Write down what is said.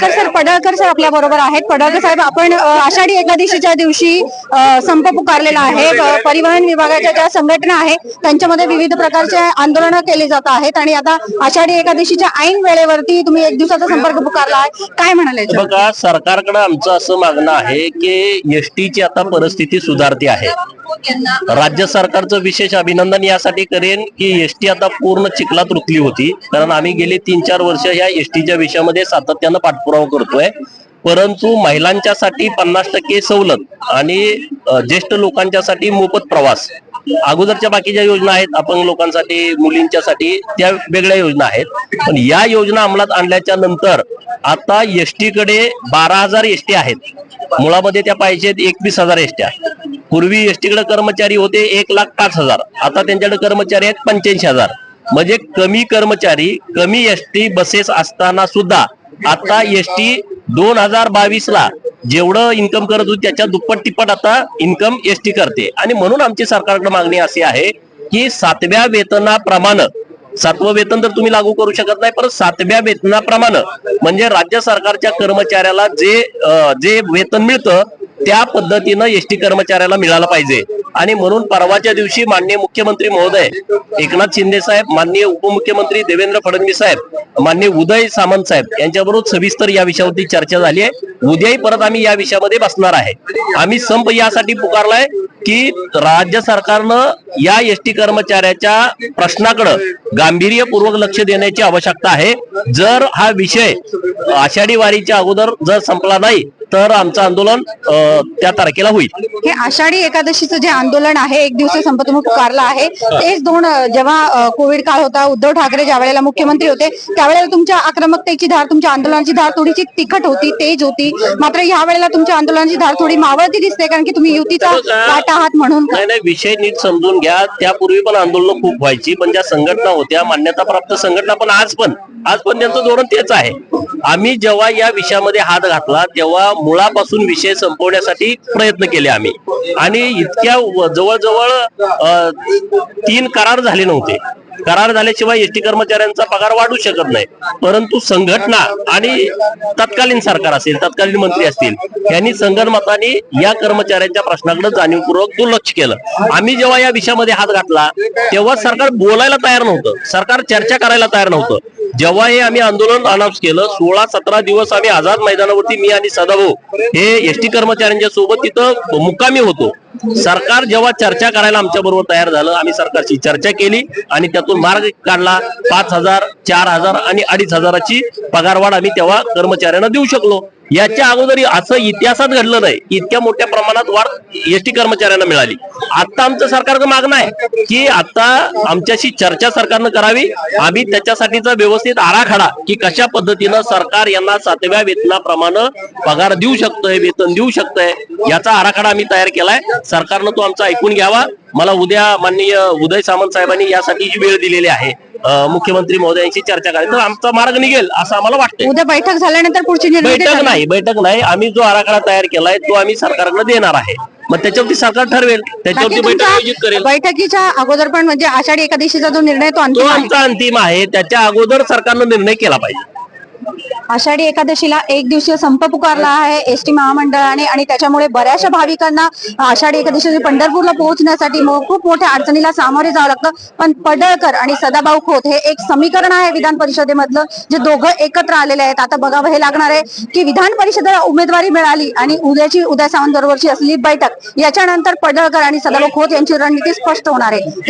Darekar sir, Padalkar sir आपल्या बरोबर आहेत. पडळकर साहेब, आपण आषाढी एकादशीच्या दिवशी संप पुकारलेला आहे. परिवहन विभागाच्या ज्या संघटना आहेत त्यांच्यामध्ये विविध प्रकारचे आंदोलन केले जात आहेत आणि आता आषाढी एकादशीच्या ऐन वेळेवरती तुम्ही एक दिवसाचा संपर्क पुकारला आहे. काय म्हणाले? बघा, सरकारकडे आमचं असं मागणं आहे की एसटीची आता परिस्थिती सुधारते आहे. राज्य सरकारचं विशेष अभिनंदन यासाठी करेन की एसटी आता पूर्ण चिखलात रुतली होती. कारण आम्ही गेली 3-4 वर्ष या एसटीच्या विषयामध्ये सातत्यानं पाठपुरावा करतोय. परंतु महिलांच्यासाठी 50% सवलत आणि ज्येष्ठ लोकांच्यासाठी मोफत प्रवास, अगोदरच्या बाकीच्या योजना आहेत अपंग लोकांसाठी, मुलींच्यासाठी, त्या वेगळ्या योजना आहेत. पण या योजना अंमलात आणल्याच्या नंतर आता एसटी कडे 12,000 एसटी आहेत. मुळामध्ये त्या पाहिजेत 21,000 एसट्या. पूर्वी एसटी कडे कर्मचारी होते 1,05,000, आता त्यांच्याकडे कर्मचारी आहेत 85,000. म्हणजे कमी कर्मचारी, कमी एसटी बसेस असताना सुद्धा आता एसटी 2022 ला जेवढं इन्कम करत होती त्याच्या दुप्पट तिप्पट आता इन्कम एसटी करते. आणि म्हणून आमची सरकारकडे मागणी अशी आहे की 7व्या वेतनाप्रमाणे, 7वं वेतन तर तुम्ही लागू करू शकत नाही, पण 7व्या वेतनाप्रमाणे म्हणजे राज्य सरकारच्या कर्मचाऱ्याला जे वेतन मिळतं त्या पद्धतीनं एसटी कर्मचाऱ्याला मिळालं पाहिजे. आणि म्हणून परवाच्या दिवशी माननीय मुख्यमंत्री महोदय एकनाथ शिंदे साहेब, माननीय उपमुख्यमंत्री देवेंद्र फडणवीस साहेब, माननीय उदय सामंत साहेब यांच्याबरोबर सविस्तर या विषयावरती चर्चा झाली आहे. उद्याही परत आम्ही या विषयामध्ये बसणार आहे. आम्ही संप यासाठी पुकारलाय की राज्य सरकारनं या एसटी कर्मचाऱ्याच्या प्रश्नाकडे गांभीर्यपूर्वक लक्ष देण्याची आवश्यकता आहे. जर हा विषय आषाढी वारीच्या अगोदर जर संपला नाही तर आमचं आंदोलन त्या तारखेला होईल. हे आषाढी एकादशीचं जे आंदोलन आहे, एक दिवसीय संप तुम्ही पुकारला आहे, तेच जेव्हा कोविड काळ होता, उद्धव ठाकरे ज्या वेळेला मुख्यमंत्री होते त्यावेळेला तुमच्या आक्रमकतेची धार, तुमच्या आंदोलनाची धार थोडीशी तिखट होती, तेज होती. मात्र या वेळेला तुमच्या आंदोलनाची धार थोडी मावळती दिसते, कारण की तुम्ही युतीचा वाटा आहात म्हणून. नाही, विषय नीट समजून घ्या. त्यापूर्वी पण आंदोलन खूप व्हायची, पण ज्या संघटना होत्या, मान्यताप्राप्त संघटना, पण आज पण त्यांचं धोरण तेच आहे. आम्ही जेव्हा या विषयामध्ये हात घातला तेव्हा मुळापासून विषय संपवण्यासाठी प्रयत्न केले आम्ही. आणि इतक्या जवळजवळ 3 करार झाले नव्हते. करार झाल्याशिवाय एसटी कर्मचाऱ्यांचा पगार वाढू शकत नाही. परंतु संघटना आणि तत्कालीन सरकार असेल, तत्कालीन मंत्री असतील, यांनी संगनमताने या कर्मचाऱ्यांच्या प्रश्नाकडे जाणीवपूर्वक दुर्लक्ष केलं. आम्ही जेव्हा या विषयामध्ये हात घातला तेव्हा सरकार बोलायला तयार नव्हतं, सरकार चर्चा करायला तयार नव्हतं. जेव्हा हे आम्ही आंदोलन अनाउन्स केलं, 16-17 दिवस आम्ही आझाद मैदानावरती मी आणि सदाभाऊ हे एसटी कर्मचाऱ्यांच्या सोबत तिथं मुक्कामी होतो. सरकार जेव्हा चर्चा करायला आमच्या बरोबर तयार झालं, आम्ही सरकारची चर्चा केली आणि त्यातून मार्ग काढला. 5,000, 4,000 आणि 2,500ची पगारवाढ आम्ही तेव्हा कर्मचाऱ्यांना देऊ शकलो. याच्या अगोदर असं इतिहासात घडलं नाही, इतक्या मोठ्या प्रमाणात वाढ एसटी कर्मचाऱ्यांना मिळाली. आता आमचं सरकारचं मागणं आहे की आता आमच्याशी चर्चा सरकारनं करावी. आम्ही त्याच्यासाठीचा व्यवस्थित आराखडा की कशा पद्धतीनं सरकार यांना 7व्या वेतनाप्रमाणे पगार देऊ शकतंय, वेतन देऊ शकतंय, याचा आराखडा आम्ही तयार केलाय. सरकारनं तो आमचा ऐकून घ्यावा. मला उद्या माननीय उदय सामंत साहेबांनी यासाठी वेळ दिलेली आहे. मुख्यमंत्री महोदयांशी चर्चा करायची तर आमचा मार्ग निघेल असं आम्हाला वाटतं. उद्या बैठक झाल्यानंतर पुढची बैठक नाही, आम्ही जो आराखडा तयार केलाय तो आम्ही सरकारकडे देणार आहे. मग त्याच्यावरती सरकार ठरवेल, त्याच्यावरती बैठक आयोजित करेल. बैठकीच्या अगोदर पण म्हणजे आषाढी एकादशीचा जो निर्णय तो आमचा अंतिम आहे. त्याच्या अगोदर सरकारनं निर्णय केला पाहिजे. आषाढी एकादशीला एक दिवसीय संप पुकारला आहे एसटी महामंडळाने आणि त्याच्यामुळे बऱ्याचशा भाविकांना आषाढी एकादशी पंढरपूरला पोहोचण्यासाठी खूप मोठ्या अडचणीला सामोरे जावं लागतं. पण पडळकर आणि सदाभाऊ खोत हे एक समीकरण आहे विधान परिषदेमधलं, जे दोघं एकत्र आलेले आहेत. आता बघावं हे लागणार आहे की विधान परिषदेला उमेदवारी मिळाली आणि उदय सामंत बरोबरची असलेली बैठक, याच्यानंतर पडळकर आणि सदाभाऊ खोत यांची रणनीती स्पष्ट होणार आहे.